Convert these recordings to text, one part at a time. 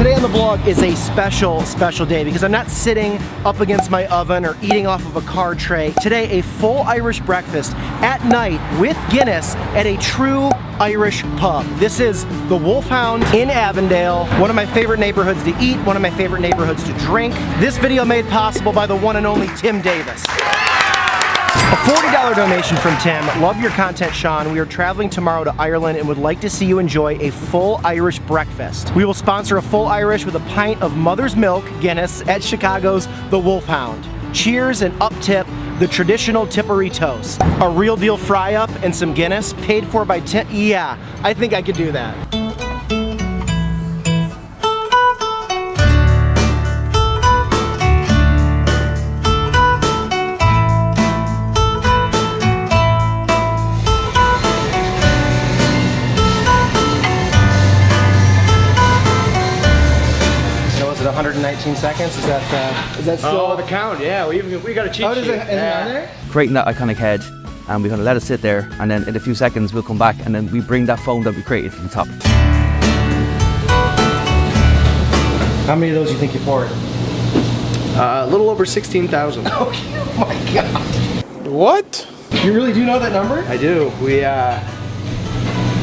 Today on the vlog is a special day because I'm not sitting up against my oven or eating off of a card tray. Today, a full Irish breakfast at night with Guinness at a true Irish pub. This is the Wolfhound in Avondale, one of my favorite neighborhoods to eat, one of my favorite neighborhoods to drink. This video made possible by the one and only Tim Davis. A $40 donation from Tim. Love your content, Sean. We are traveling tomorrow to Ireland and would like to see you enjoy a full Irish breakfast. We will sponsor a full Irish with a pint of Mother's Milk Guinness at Chicago's The Wolfhound. Cheers and up tip the traditional tippery toast. A real deal fry up and some Guinness paid for by Tim. Yeah, I think I could do that. Was it 119 seconds? Is that still? Oh, the count, yeah. We got a cheat sheet. Oh, is it on there? Creating that iconic head, and we're going to let it sit there, and then in a few seconds we'll come back and then we bring that foam that we created to the top. How many of those do you think you poured? A little over 16,000. Oh my god. What? You really do know that number? I do. We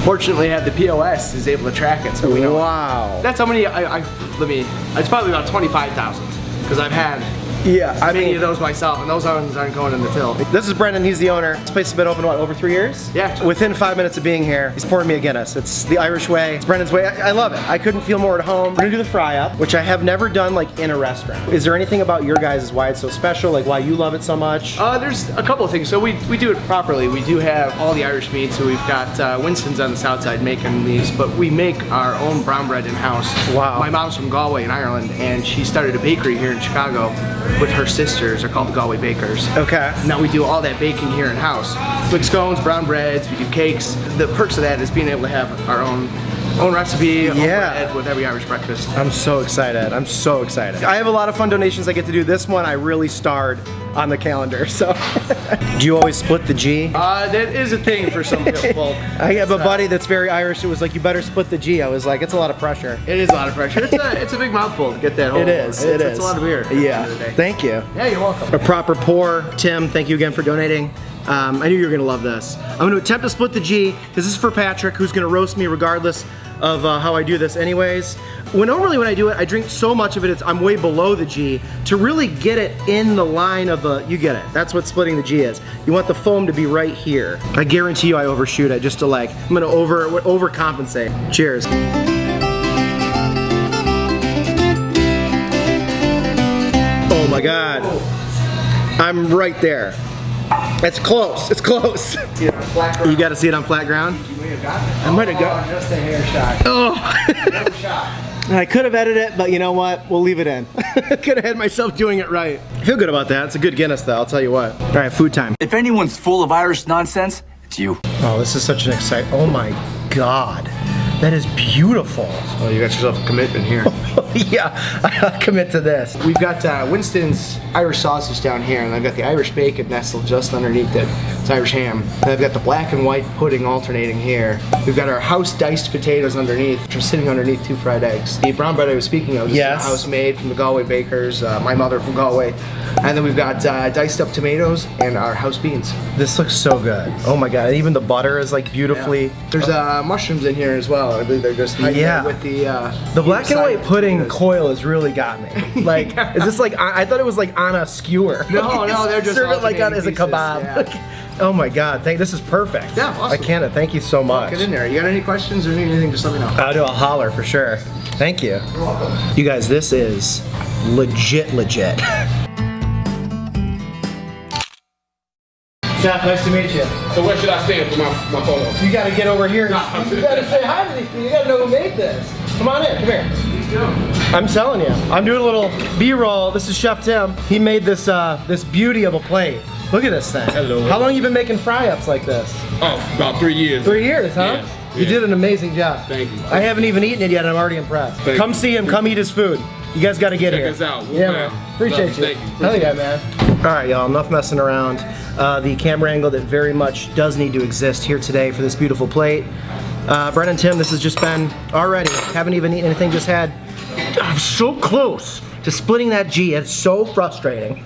fortunately have the POS is able to track it, so we know. Wow. That's how many. It's probably about 25,000 because I've had. Yeah, many of those myself, and those ones aren't going in the till. This is Brendan, he's the owner. This place has been open, what, over 3 years? Yeah. Within 5 minutes of being here, he's pouring me a Guinness. It's the Irish way, it's Brendan's way. I love it. I couldn't feel more at home. We're gonna do the fry up, which I have never done like in a restaurant. Is there anything about your guys' why it's so special, like why you love it so much? There's a couple of things. So we do it properly. We do have all the Irish meat, so we've got Winston's on the south side making these, but we make our own brown bread in-house. Wow. My mom's from Galway in Ireland, and she started a bakery here in Chicago with her sisters. Are called the Galway Bakers. Okay. Now we do all that baking here in house. We make scones, brown breads, we do cakes. The perks of that is being able to have our own recipe, own bread with every Irish breakfast. I'm so excited. I'm so excited. I have a lot of fun donations I get to do. This one I really starred on the calendar. So, do you always split the G? That is a thing for some people. I have a buddy that's very Irish who was like, you better split the G. I was like, it's a lot of pressure. It is a lot of pressure. It's a big mouthful to get that whole. It is. It's a lot of beer. Yeah. Thank you. Yeah, you're welcome. A proper pour. Tim, thank you again for donating. I knew you were gonna love this. I'm gonna attempt to split the G. This is for Patrick, who's gonna roast me regardless of how I do this anyways. Normally when I do it, I drink so much of it, I'm way below the G. To really get it in the line of the, you get it. That's what splitting the G is. You want the foam to be right here. I guarantee you I overshoot it just to like, I'm gonna overcompensate. Cheers. Oh my God. I'm right there. It's close, it's close. See it on flat ground. You gotta see it on flat ground? You may have gotten it. I might have got it. Just a hair shot. Oh. No shot. I could have edited it, but you know what? We'll leave it in. Could have had myself doing it right. I feel good about that. It's a good Guinness though, I'll tell you what. All right, food time. If anyone's full of Irish nonsense, it's you. Oh, this is such an exciting, oh my God. That is beautiful. Oh, you got yourself a commitment here. Yeah, I'll commit to this. We've got Winston's Irish sausage down here, and I've got the Irish bacon nestled just underneath it. It's Irish ham. And I've got the black and white pudding alternating here. We've got our house diced potatoes underneath, which are sitting underneath 2 fried eggs. The brown bread I was speaking of is house made from the Galway Bakers, my mother from Galway. And then we've got diced up tomatoes and our house beans. This looks so good. Oh my God, even the butter is like beautifully. Yeah. There's mushrooms in here as well. I believe they're just hiding with the black and white pudding coil has really got me. Like, is this like, I thought it was like on a skewer. No, they're just serve it like on as a pieces, kebab. Yeah. Oh my God, this is perfect. Yeah, awesome. I can't, thank you so much. Get in there. You got any questions or need anything, just let me know. I'll do a holler for sure. Thank you. You're welcome. You guys, this is legit. Chef, nice to meet you. So where should I stand for my photo? You gotta get over here. No, You gotta say hi to these people. You gotta know who made this. Come on in, come here. I'm telling you, I'm doing a little B-roll. This is Chef Tim. He made this this beauty of a plate. Look at this thing. Hello. How long you been making fry-ups like this? Oh, about 3 years. 3 years, huh? Yeah. You did an amazing job. Thank you. I haven't even eaten it yet, and I'm already impressed. Come see him, come eat his food. You guys gotta get here. Check us out. Yeah, man. Appreciate you. Thank you. Hell yeah, man. All right, y'all, enough messing around. The camera angle that very much does need to exist here today for this beautiful plate. Brendan, Tim, this has just been already. Haven't even eaten anything, just had I'm so close to splitting that G. It's so frustrating.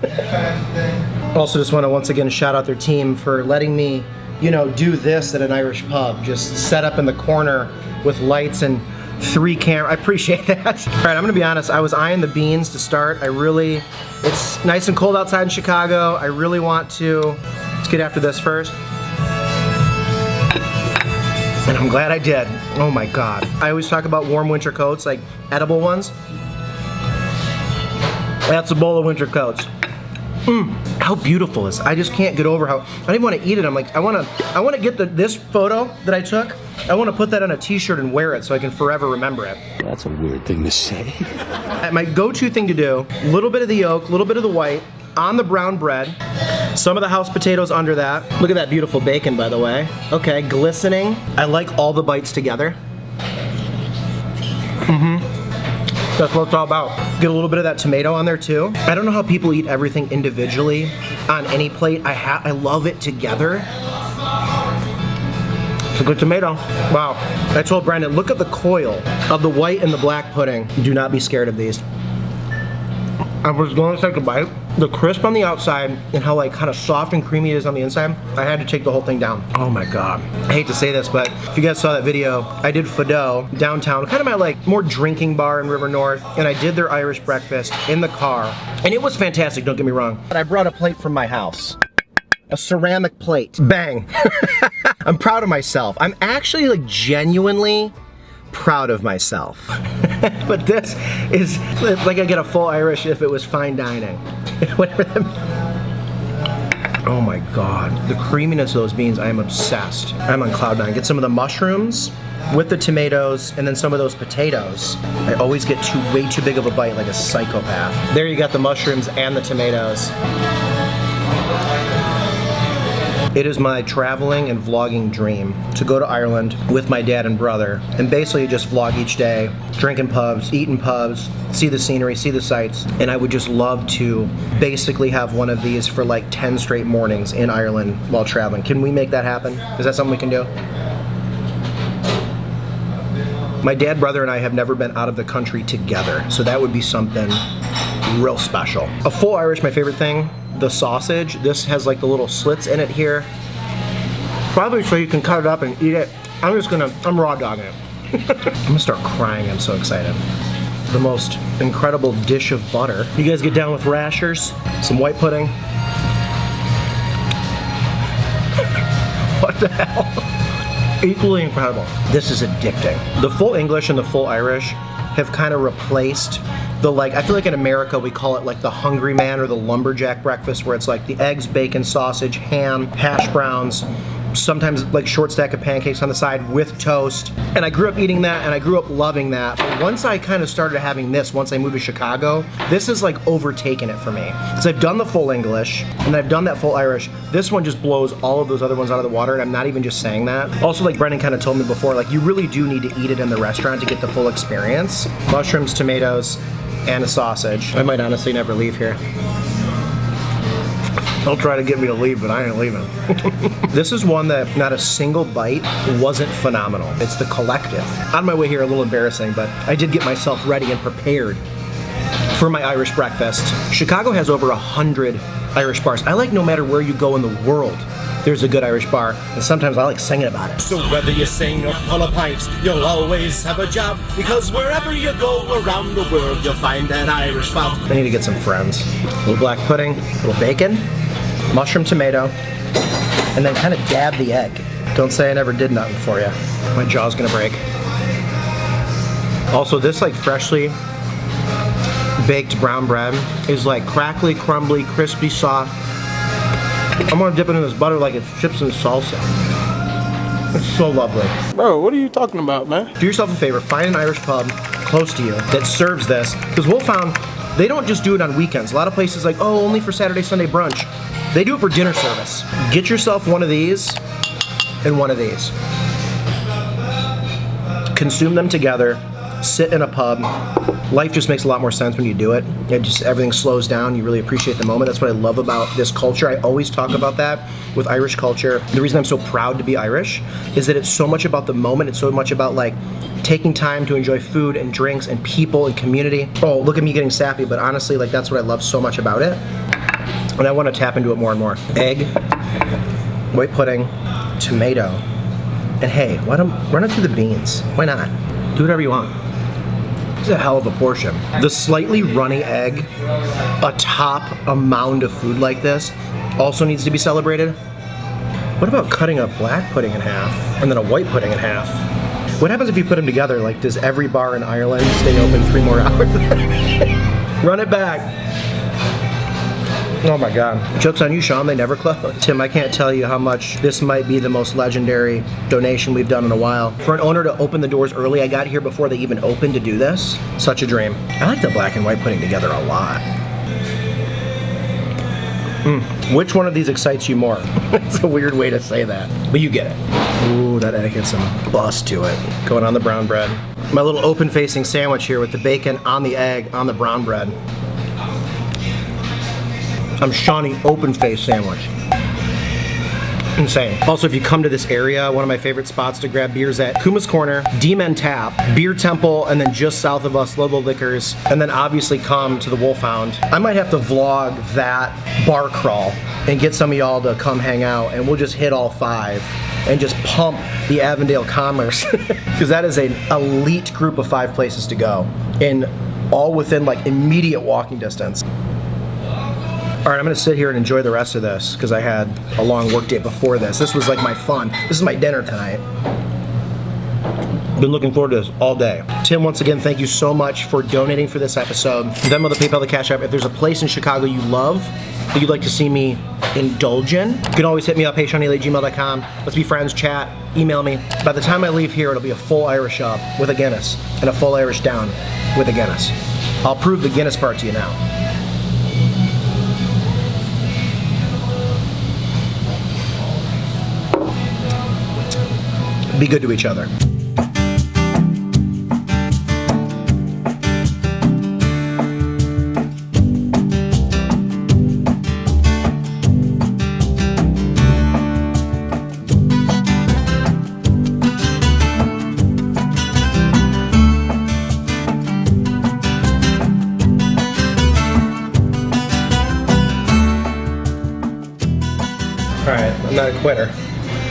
Also just want to once again shout out their team for letting me, you know, do this at an Irish pub. Just set up in the corner with lights and 3 cameras. I appreciate that. All right, I'm gonna be honest. I was eyeing the beans to start. It's nice and cold outside in Chicago. I really want to, let's get after this first. And I'm glad I did. Oh my God. I always talk about warm winter coats, like edible ones. That's a bowl of winter coats. How beautiful is it? I just can't get over how, I don't even want to eat it. I'm like, I want to get this photo that I took, I want to put that on a t-shirt and wear it so I can forever remember it. That's a weird thing to say. My go-to thing to do, a little bit of the yolk, a little bit of the white, on the brown bread, some of the house potatoes under that. Look at that beautiful bacon, by the way. Okay, glistening. I like all the bites together. That's what it's all about. Get a little bit of that tomato on there too. I don't know how people eat everything individually on any plate. I love it together. It's a good tomato. Wow. I told Brandon, look at the coil of the white and the black pudding. Do not be scared of these. I was going to take a bite. The crisp on the outside and how like kind of soft and creamy it is on the inside, I had to take the whole thing down. Oh my God. I hate to say this, but if you guys saw that video, I did Fado downtown, kind of my like more drinking bar in River North, and I did their Irish breakfast in the car. And it was fantastic, don't get me wrong. But I brought a plate from my house. A ceramic plate. Bang. I'm proud of myself. I'm actually like genuinely proud of myself. But this is like I get a full Irish if it was fine dining. Oh my God, the creaminess of those beans, I am obsessed. I'm on cloud 9. Get some of the mushrooms with the tomatoes and then some of those potatoes. I always get way too big of a bite like a psychopath. There you got the mushrooms and the tomatoes. It is my traveling and vlogging dream to go to Ireland with my dad and brother and basically just vlog each day, drinking pubs, eating pubs, see the scenery, see the sights, and I would just love to basically have one of these for like 10 straight mornings in Ireland while traveling. Can we make that happen? Is that something we can do? My dad, brother, and I have never been out of the country together, so that would be something real special. A full Irish, my favorite thing. The sausage, this has like the little slits in it here. Probably so you can cut it up and eat it. I'm raw dogging it. I'm gonna start crying, I'm so excited. The most incredible dish of butter. You guys get down with rashers, some white pudding. What the hell? Equally incredible. This is addicting. The full English and the full Irish have kind of replaced the like, I feel like in America we call it like the hungry man or the lumberjack breakfast where it's like the eggs, bacon, sausage, ham, hash browns, sometimes like short stack of pancakes on the side with toast. And I grew up eating that and I grew up loving that. But once I kind of started having this, once I moved to Chicago, this has like overtaken it for me. Because I've done the full English and I've done that full Irish. This one just blows all of those other ones out of the water, and I'm not even just saying that. Also, like Brendan kind of told me before, like you really do need to eat it in the restaurant to get the full experience. Mushrooms, tomatoes, and a sausage. I might honestly never leave here. They'll try to get me to leave, but I ain't leaving. This is one that not a single bite wasn't phenomenal. It's the collective. On my way here, a little embarrassing, but I did get myself ready and prepared for my Irish breakfast. Chicago has over 100 Irish bars. I like no matter where you go in the world, there's a good Irish bar, and sometimes I like singing about it. So whether you sing or pull a pint, you'll always have a job, because wherever you go around the world, you'll find an Irish pub. I need to get some friends. A little black pudding, a little bacon, mushroom tomato, and then kind of dab the egg. Don't say I never did nothing for you. My jaw's gonna break. Also, this like freshly baked brown bread is like crackly, crumbly, crispy, soft. I'm gonna dip it in this butter like it's chips and salsa. It's so lovely. Bro, what are you talking about, man? Do yourself a favor, find an Irish pub close to you that serves this, because Wolfhound, they don't just do it on weekends. A lot of places like, oh, only for Saturday, Sunday brunch. They do it for dinner service. Get yourself one of these and one of these. Consume them together, sit in a pub, Life just makes a lot more sense when you do it. Everything slows down. You really appreciate the moment. That's what I love about this culture. I always talk about that with Irish culture. The reason I'm so proud to be Irish is that it's so much about the moment. It's so much about like taking time to enjoy food and drinks and people and community. Oh, look at me getting sappy, but honestly, like that's what I love so much about it. And I want to tap into it more and more. Egg, white pudding, tomato, and hey, run it through the beans. Why not? Do whatever you want. This is a hell of a portion. The slightly runny egg atop a mound of food like this also needs to be celebrated. What about cutting a black pudding in half and then a white pudding in half? What happens if you put them together? Like, does every bar in Ireland stay open 3 more hours? Run it back. Oh my God. Joke's on you, Sean, they never close. Tim, I can't tell you how much this might be the most legendary donation we've done in a while. For an owner to open the doors early, I got here before they even opened to do this. Such a dream. I like the black and white pudding together a lot. Which one of these excites you more? It's a weird way to say that, but you get it. Ooh, that egg gets some bust to it. Going on the brown bread. My little open-facing sandwich here with the bacon on the egg on the brown bread. I'm Shawnee open face sandwich. Insane. Also, if you come to this area, one of my favorite spots to grab beers at Kuma's Corner, D-Men Tap, Beer Temple, and then just south of us, Lobo Liquors, and then obviously come to the Wolfhound. I might have to vlog that bar crawl and get some of y'all to come hang out, and we'll just hit all 5 and just pump the Avondale commerce, because that is an elite group of 5 places to go, and all within like immediate walking distance. All right, I'm gonna sit here and enjoy the rest of this because I had a long work day before this. This was like my fun. This is my dinner tonight. Been looking forward to this all day. Tim, once again, thank you so much for donating for this episode. Venmo, the PayPal, the Cash App. If there's a place in Chicago you love that you'd like to see me indulge in, you can always hit me up, HeySeanEly@gmail.com. Let's be friends, chat, email me. By the time I leave here, it'll be a full Irish up with a Guinness and a full Irish down with a Guinness. I'll prove the Guinness part to you now. Be good to each other. All right, I'm not a quitter.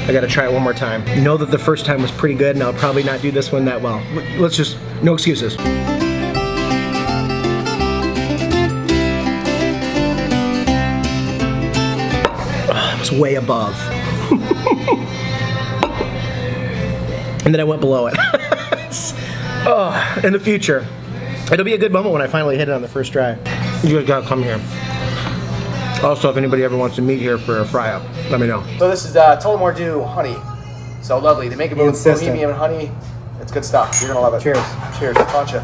I gotta try it one more time. Know that the first time was pretty good and I'll probably not do this one that well. Let's just, no excuses. Oh, it was way above. And then I went below it. Oh, in the future. It'll be a good moment when I finally hit it on the first try. You guys gotta come here. Also, if anybody ever wants to meet here for a fry-up, let me know. So this is Tullamore Dew honey. So lovely. They make it with bohemian honey. It's good stuff. You're gonna love it. Cheers. Cheers. Concha.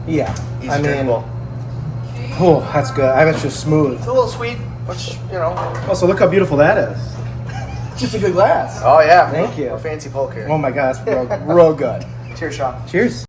Yeah. Easy drinkable. Oh, that's good. I mean, it's just smooth. It's a little sweet, which, you know. Also, look how beautiful that is. Just a good glass. Oh yeah. Thank you. A fancy poke here. Oh my God, it's real, real good. Cheers, Sean. Cheers.